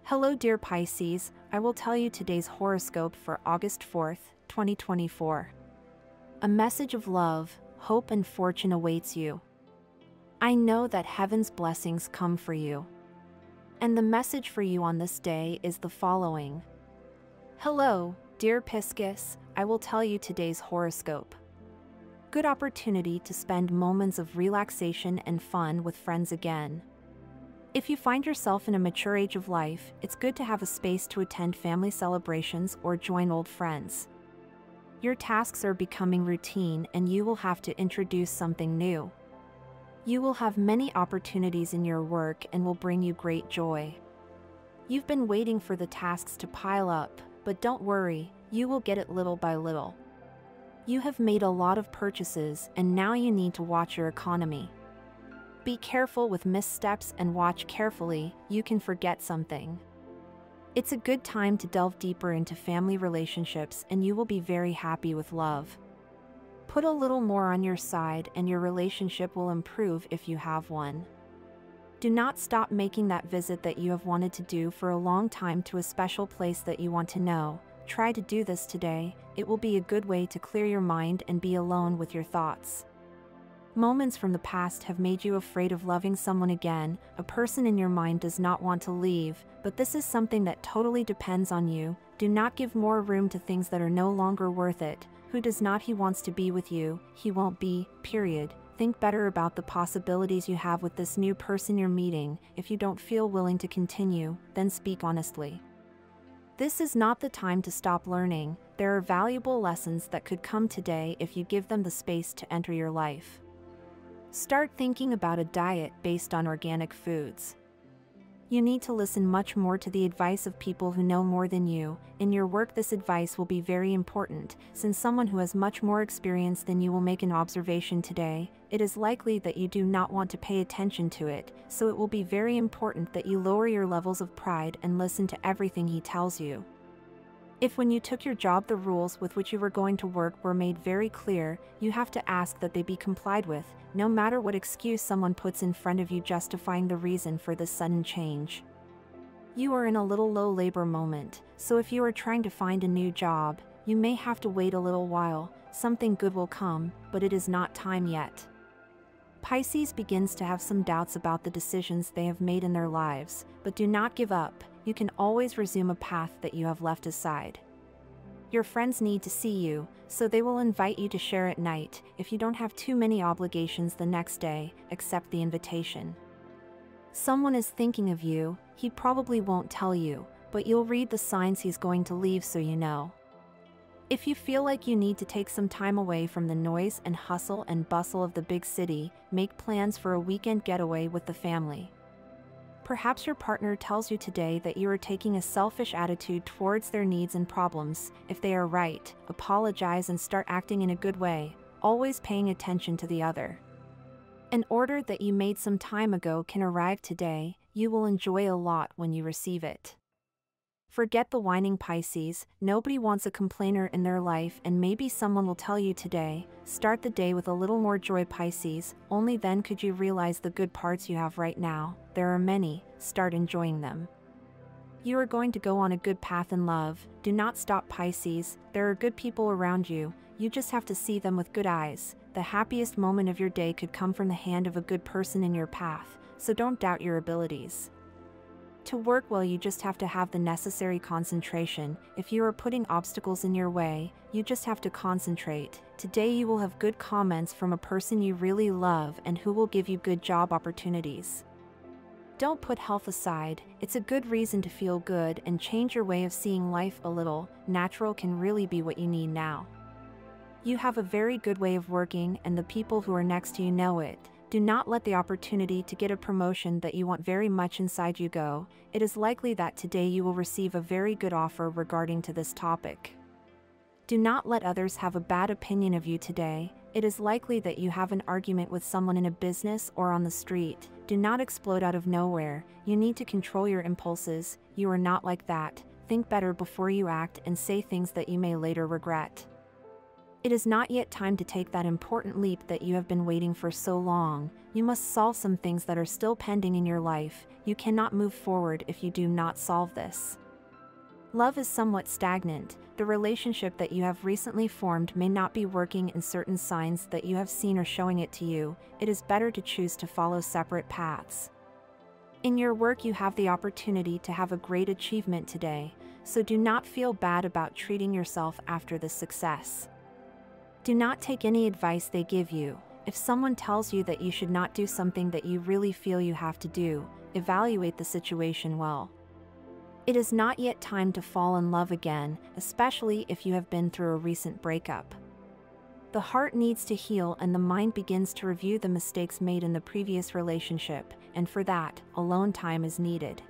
Hello dear Pisces, I will tell you today's horoscope for August 4th, 2024. A message of love, hope and fortune awaits you. I know that heaven's blessings come for you. And the message for you on this day is the following. Hello, dear Pisces, I will tell you today's horoscope. Good opportunity to spend moments of relaxation and fun with friends again. If you find yourself in a mature age of life, it's good to have a space to attend family celebrations or join old friends. Your tasks are becoming routine and you will have to introduce something new. You will have many opportunities in your work and will bring you great joy. You've been waiting for the tasks to pile up, but don't worry, you will get it little by little. You have made a lot of purchases and now you need to watch your economy. Be careful with missteps and watch carefully, you can forget something. It's a good time to delve deeper into family relationships and you will be very happy with love. Put a little more on your side and your relationship will improve if you have one. Do not stop making that visit that you have wanted to do for a long time to a special place that you want to know. Try to do this today, it will be a good way to clear your mind and be alone with your thoughts. Moments from the past have made you afraid of loving someone again. A person in your mind does not want to leave, but this is something that totally depends on you. Do not give more room to things that are no longer worth it. Who does not? He wants to be with you, he won't be, period. Think better about the possibilities you have with this new person you're meeting. If you don't feel willing to continue, then speak honestly. This is not the time to stop learning. There are valuable lessons that could come today if you give them the space to enter your life. Start thinking about a diet based on organic foods. You need to listen much more to the advice of people who know more than you. In your work, this advice will be very important, since someone who has much more experience than you will make an observation today. It is likely that you do not want to pay attention to it, so it will be very important that you lower your levels of pride and listen to everything he tells you. If when you took your job the rules with which you were going to work were made very clear, you have to ask that they be complied with, no matter what excuse someone puts in front of you justifying the reason for this sudden change. You are in a little low labor moment, so if you are trying to find a new job, you may have to wait a little while. Something good will come, but it is not time yet. Pisces begins to have some doubts about the decisions they have made in their lives, but do not give up. You can always resume a path that you have left aside. Your friends need to see you, so they will invite you to share at night. If you don't have too many obligations the next day, accept the invitation. Someone is thinking of you, he probably won't tell you, but you'll read the signs he's going to leave so you know. If you feel like you need to take some time away from the noise and hustle and bustle of the big city, make plans for a weekend getaway with the family. Perhaps your partner tells you today that you are taking a selfish attitude towards their needs and problems. If they are right, apologize and start acting in a good way, always paying attention to the other. An order that you made some time ago can arrive today. You will enjoy a lot when you receive it. Forget the whining Pisces, nobody wants a complainer in their life and maybe someone will tell you today. Start the day with a little more joy Pisces, only then could you realize the good parts you have right now. There are many, start enjoying them. You are going to go on a good path in love. Do not stop Pisces, there are good people around you, you just have to see them with good eyes. The happiest moment of your day could come from the hand of a good person in your path, so don't doubt your abilities. To work well you just have to have the necessary concentration. If you are putting obstacles in your way, you just have to concentrate. Today you will have good comments from a person you really love and who will give you good job opportunities. Don't put health aside, it's a good reason to feel good and change your way of seeing life a little. Natural can really be what you need now. You have a very good way of working and the people who are next to you know it. Do not let the opportunity to get a promotion that you want very much inside you go. It is likely that today you will receive a very good offer regarding to this topic. Do not let others have a bad opinion of you today. It is likely that you have an argument with someone in a business or on the street. Do not explode out of nowhere. You need to control your impulses. You are not like that. Think better before you act and say things that you may later regret. It is not yet time to take that important leap that you have been waiting for so long. You must solve some things that are still pending in your life. You cannot move forward if you do not solve this. Love is somewhat stagnant. The relationship that you have recently formed may not be working, and certain signs that you have seen are showing it to you. It is better to choose to follow separate paths. In your work, you have the opportunity to have a great achievement today, so do not feel bad about treating yourself after this success. Do not take any advice they give you. If someone tells you that you should not do something that you really feel you have to do, evaluate the situation well. It is not yet time to fall in love again, especially if you have been through a recent breakup. The heart needs to heal and the mind begins to review the mistakes made in the previous relationship, and for that, alone time is needed.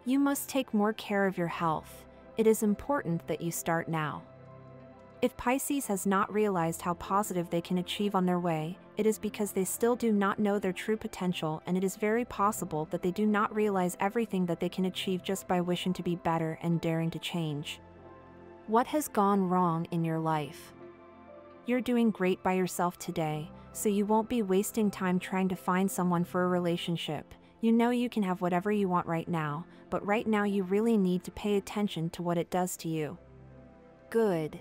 You must take more care of your health. It is important that you start now. If Pisces has not realized how positive they can achieve on their way, it is because they still do not know their true potential, and it is very possible that they do not realize everything that they can achieve just by wishing to be better and daring to change. What has gone wrong in your life? You're doing great by yourself today, so you won't be wasting time trying to find someone for a relationship. You know you can have whatever you want right now, but right now you really need to pay attention to what it does to you. Good.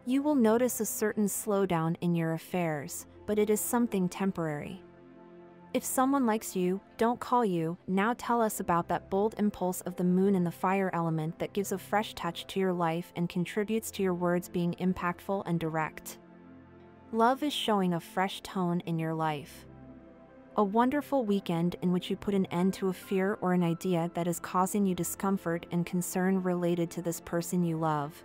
You will notice a certain slowdown in your affairs, but it is something temporary. If someone likes you, don't call you. Now tell us about that bold impulse of the moon and the fire element that gives a fresh touch to your life and contributes to your words being impactful and direct. Love is showing a fresh tone in your life. A wonderful weekend in which you put an end to a fear or an idea that is causing you discomfort and concern related to this person you love.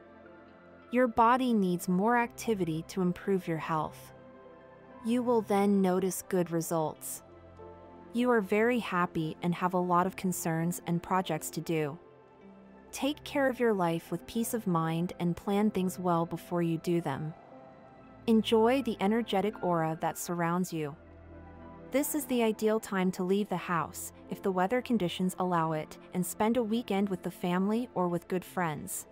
Your body needs more activity to improve your health. You will then notice good results. You are very happy and have a lot of concerns and projects to do. Take care of your life with peace of mind and plan things well before you do them. Enjoy the energetic aura that surrounds you. This is the ideal time to leave the house, if the weather conditions allow it, and spend a weekend with the family or with good friends.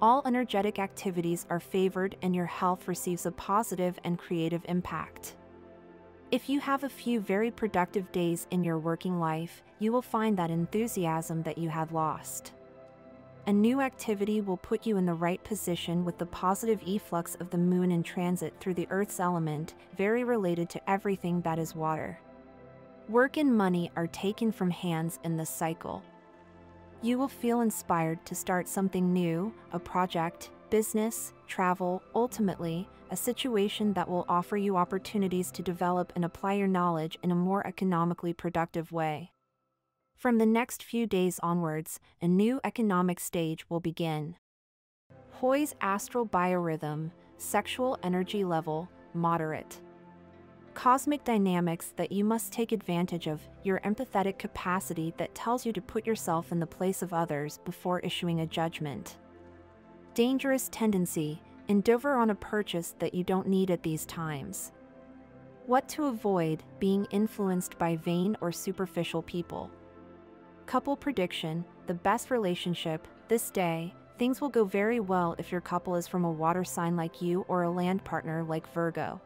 All energetic activities are favored and your health receives a positive and creative impact. If you have a few very productive days in your working life, you will find that enthusiasm that you had lost. A new activity will put you in the right position with the positive efflux of the moon in transit through the Earth's element, very related to everything that is water. Work and money are taken from hands in this cycle. You will feel inspired to start something new, a project, business, travel, ultimately, a situation that will offer you opportunities to develop and apply your knowledge in a more economically productive way. From the next few days onwards, a new economic stage will begin. Hoy's astral biorhythm, sexual energy level, moderate. Cosmic dynamics that you must take advantage of, your empathetic capacity that tells you to put yourself in the place of others before issuing a judgment. Dangerous tendency, endeavor on a purchase that you don't need at these times. What to avoid, being influenced by vain or superficial people. Couple prediction, the best relationship, this day, things will go very well if your couple is from a water sign like you or a land partner like Virgo.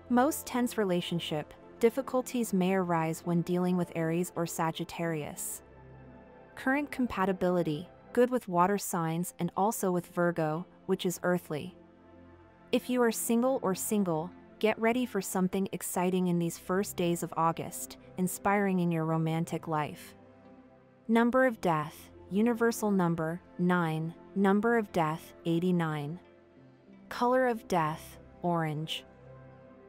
Most tense relationship, difficulties may arise when dealing with Aries or Sagittarius. Current compatibility, good with water signs and also with Virgo, which is earthly. If you are single or single, get ready for something exciting in these first days of August, inspiring in your romantic life. Number of death, universal number, 9, number of death, 89. Color of death, orange.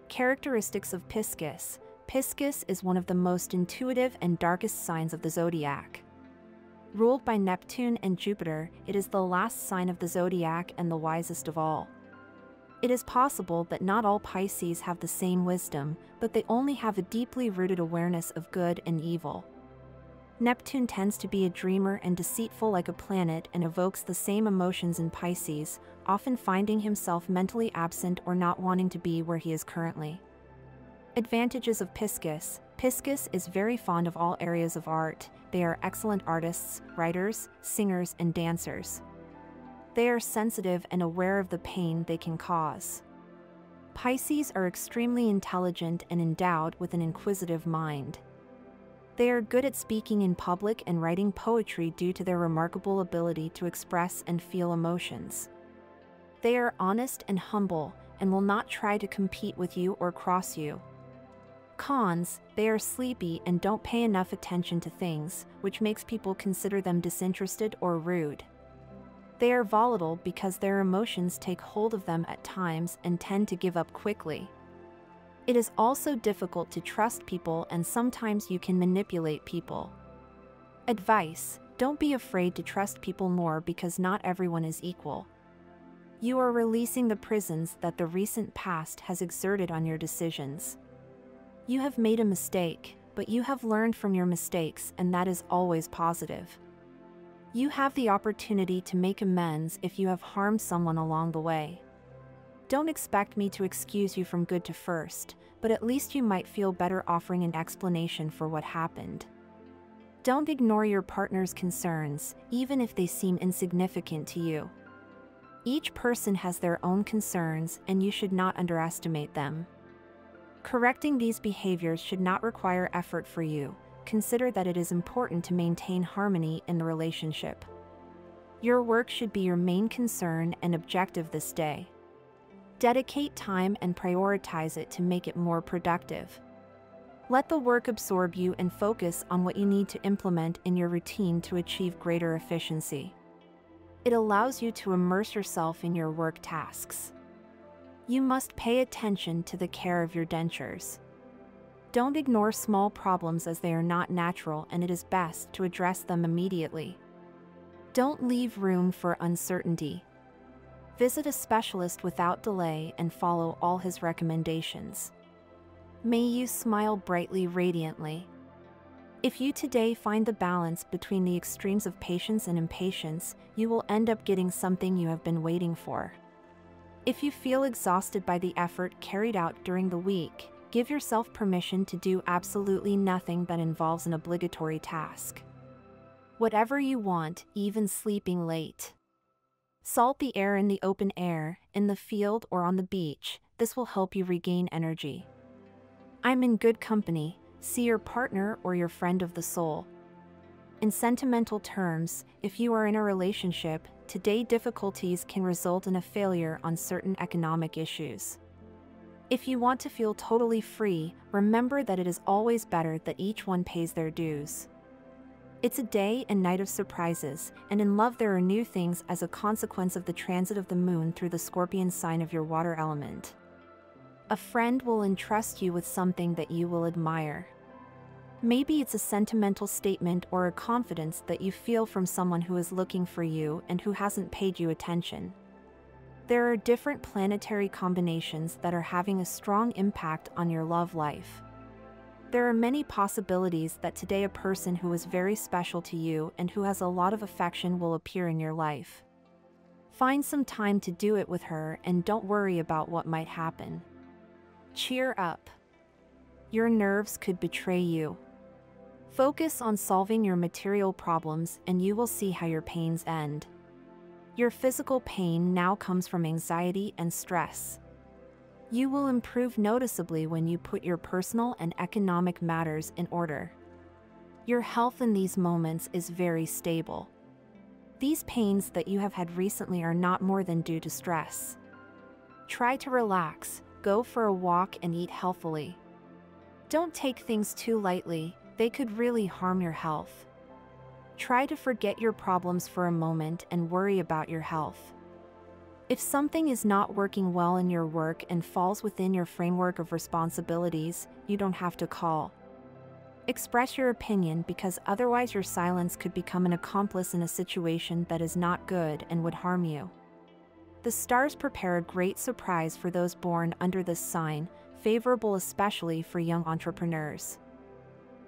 Characteristics of Pisces. Pisces is one of the most intuitive and darkest signs of the zodiac. Ruled by Neptune and Jupiter, it is the last sign of the zodiac and the wisest of all. It is possible that not all Pisces have the same wisdom, but they only have a deeply rooted awareness of good and evil. Neptune tends to be a dreamer and deceitful like a planet and evokes the same emotions in Pisces, often finding himself mentally absent or not wanting to be where he is currently. Advantages of Pisces. Pisces is very fond of all areas of art. They are excellent artists, writers, singers, and dancers. They are sensitive and aware of the pain they can cause. Pisces are extremely intelligent and endowed with an inquisitive mind. They are good at speaking in public and writing poetry due to their remarkable ability to express and feel emotions. They are honest and humble and will not try to compete with you or cross you. Cons: they are sleepy and don't pay enough attention to things, which makes people consider them disinterested or rude. They are volatile because their emotions take hold of them at times and tend to give up quickly. It is also difficult to trust people, and sometimes you can manipulate people. Advice: don't be afraid to trust people more because not everyone is equal. You are releasing the prisons that the recent past has exerted on your decisions. You have made a mistake, but you have learned from your mistakes, and that is always positive. You have the opportunity to make amends if you have harmed someone along the way. Don't expect me to excuse you from good to first, but at least you might feel better offering an explanation for what happened. Don't ignore your partner's concerns, even if they seem insignificant to you. Each person has their own concerns, and you should not underestimate them. Correcting these behaviors should not require effort for you. Consider that it is important to maintain harmony in the relationship. Your work should be your main concern and objective this day. Dedicate time and prioritize it to make it more productive. Let the work absorb you and focus on what you need to implement in your routine to achieve greater efficiency. It allows you to immerse yourself in your work tasks. You must pay attention to the care of your dentures. Don't ignore small problems as they are not natural, and it is best to address them immediately. Don't leave room for uncertainty. Visit a specialist without delay and follow all his recommendations. May you smile brightly, radiantly. If you today find the balance between the extremes of patience and impatience, you will end up getting something you have been waiting for. If you feel exhausted by the effort carried out during the week, give yourself permission to do absolutely nothing that involves an obligatory task. Whatever you want, even sleeping late. Salt the air in the open air, in the field or on the beach. This will help you regain energy. I'm in good company. See your partner or your friend of the soul. In sentimental terms, if you are in a relationship, today difficulties can result in a failure on certain economic issues. If you want to feel totally free, remember that it is always better that each one pays their dues. It's a day and night of surprises, and in love there are new things as a consequence of the transit of the moon through the Scorpion sign of your water element. A friend will entrust you with something that you will admire. Maybe it's a sentimental statement or a confidence that you feel from someone who is looking for you and who hasn't paid you attention. There are different planetary combinations that are having a strong impact on your love life. There are many possibilities that today a person who is very special to you and who has a lot of affection will appear in your life. Find some time to do it with her and don't worry about what might happen. Cheer up. Your nerves could betray you. Focus on solving your material problems and you will see how your pains end. Your physical pain now comes from anxiety and stress. You will improve noticeably when you put your personal and economic matters in order. Your health in these moments is very stable. These pains that you have had recently are not more than due to stress. Try to relax, go for a walk and eat healthily. Don't take things too lightly, they could really harm your health. Try to forget your problems for a moment and worry about your health. If something is not working well in your work and falls within your framework of responsibilities, you don't have to call. Express your opinion because otherwise your silence could become an accomplice in a situation that is not good and would harm you. The stars prepare a great surprise for those born under this sign, favorable especially for young entrepreneurs.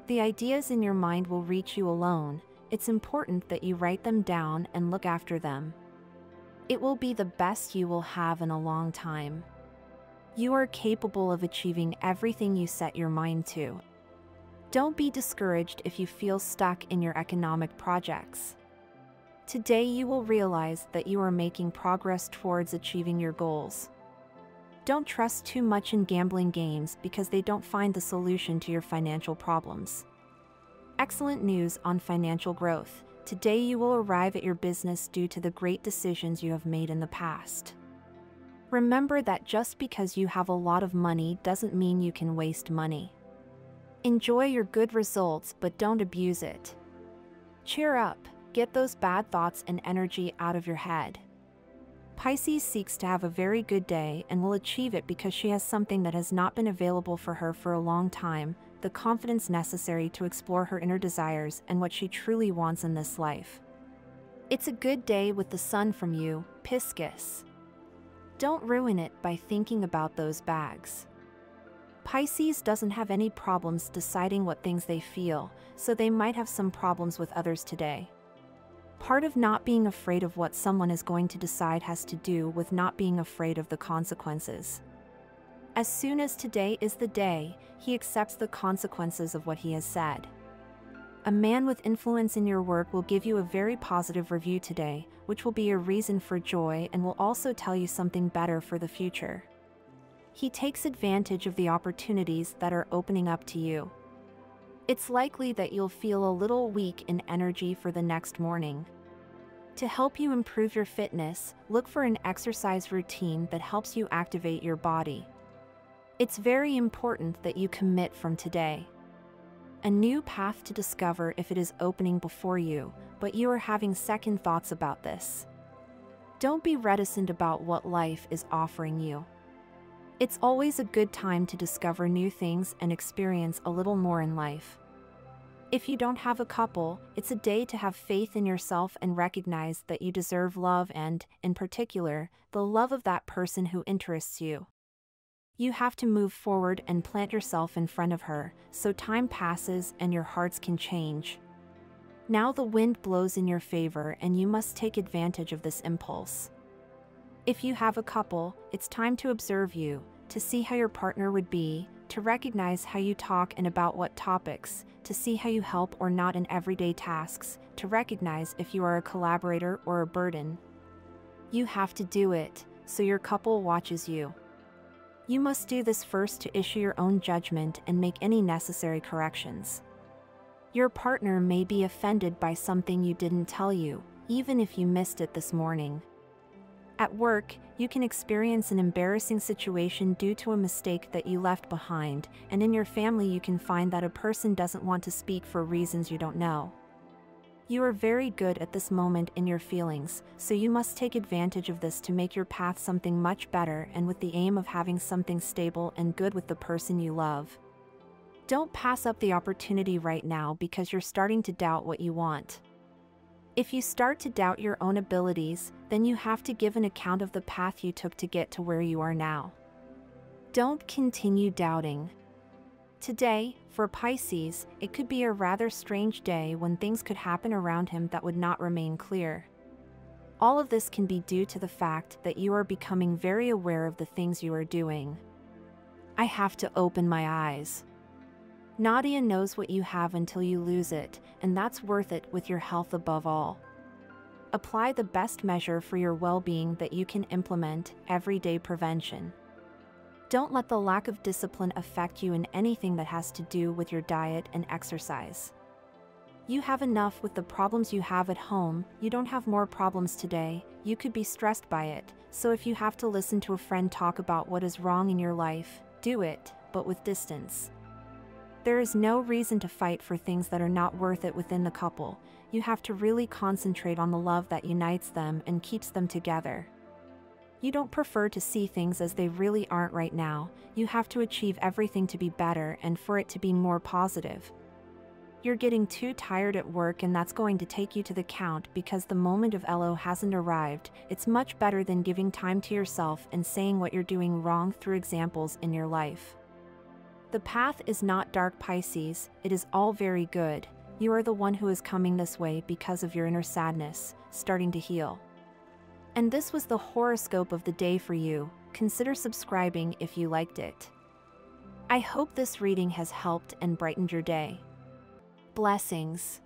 The ideas in your mind will reach you alone. It's important that you write them down and look after them. It will be the best you will have in a long time. You are capable of achieving everything you set your mind to. Don't be discouraged if you feel stuck in your economic projects. Today you will realize that you are making progress towards achieving your goals. Don't trust too much in gambling games because they don't find the solution to your financial problems. Excellent news on financial growth. Today you will arrive at your business due to the great decisions you have made in the past. Remember that just because you have a lot of money doesn't mean you can waste money. Enjoy your good results, but don't abuse it. Cheer up, get those bad thoughts and energy out of your head. Pisces seeks to have a very good day and will achieve it because she has something that has not been available for her for a long time, the confidence necessary to explore her inner desires and what she truly wants in this life. It's a good day with the sun from you, Pisces. Don't ruin it by thinking about those bags. Pisces doesn't have any problems deciding what things they feel, so they might have some problems with others today. Part of not being afraid of what someone is going to decide has to do with not being afraid of the consequences. As soon as today is the day, he accepts the consequences of what he has said. A man with influence in your work will give you a very positive review today, which will be a reason for joy and will also tell you something better for the future. He takes advantage of the opportunities that are opening up to you. It's likely that you'll feel a little weak in energy for the next morning. To help you improve your fitness, look for an exercise routine that helps you activate your body. It's very important that you commit from today. A new path to discover if it is opening before you, but you are having second thoughts about this. Don't be reticent about what life is offering you. It's always a good time to discover new things and experience a little more in life. If you don't have a couple, it's a day to have faith in yourself and recognize that you deserve love and, in particular, the love of that person who interests you. You have to move forward and plant yourself in front of her, so time passes and your hearts can change. Now the wind blows in your favor and you must take advantage of this impulse. If you have a couple, it's time to observe you, to see how your partner would be, to recognize how you talk and about what topics, to see how you help or not in everyday tasks, to recognize if you are a collaborator or a burden. You have to do it, so your couple watches you. You must do this first to issue your own judgment and make any necessary corrections. Your partner may be offended by something you didn't tell you, even if you missed it this morning. At work, you can experience an embarrassing situation due to a mistake that you left behind, and in your family you can find that a person doesn't want to speak for reasons you don't know. You are very good at this moment in your feelings, so you must take advantage of this to make your path something much better and with the aim of having something stable and good with the person you love. Don't pass up the opportunity right now because you're starting to doubt what you want. If you start to doubt your own abilities, then you have to give an account of the path you took to get to where you are now. Don't continue doubting. Today, for Pisces, it could be a rather strange day when things could happen around him that would not remain clear. All of this can be due to the fact that you are becoming very aware of the things you are doing. I have to open my eyes. Nadia knows what you have until you lose it, and that's worth it with your health above all. Apply the best measure for your well-being that you can implement, everyday prevention. Don't let the lack of discipline affect you in anything that has to do with your diet and exercise. You have enough with the problems you have at home, you don't have more problems today, you could be stressed by it, so if you have to listen to a friend talk about what is wrong in your life, do it, but with distance. There is no reason to fight for things that are not worth it within the couple. You have to really concentrate on the love that unites them and keeps them together. You don't prefer to see things as they really aren't right now. You have to achieve everything to be better and for it to be more positive. You're getting too tired at work and that's going to take you to the count because the moment of LO hasn't arrived. It's much better than giving time to yourself and saying what you're doing wrong through examples in your life. The path is not dark, Pisces, it is all very good. You are the one who is coming this way because of your inner sadness, starting to heal. And this was the horoscope of the day for you. Consider subscribing if you liked it. I hope this reading has helped and brightened your day. Blessings.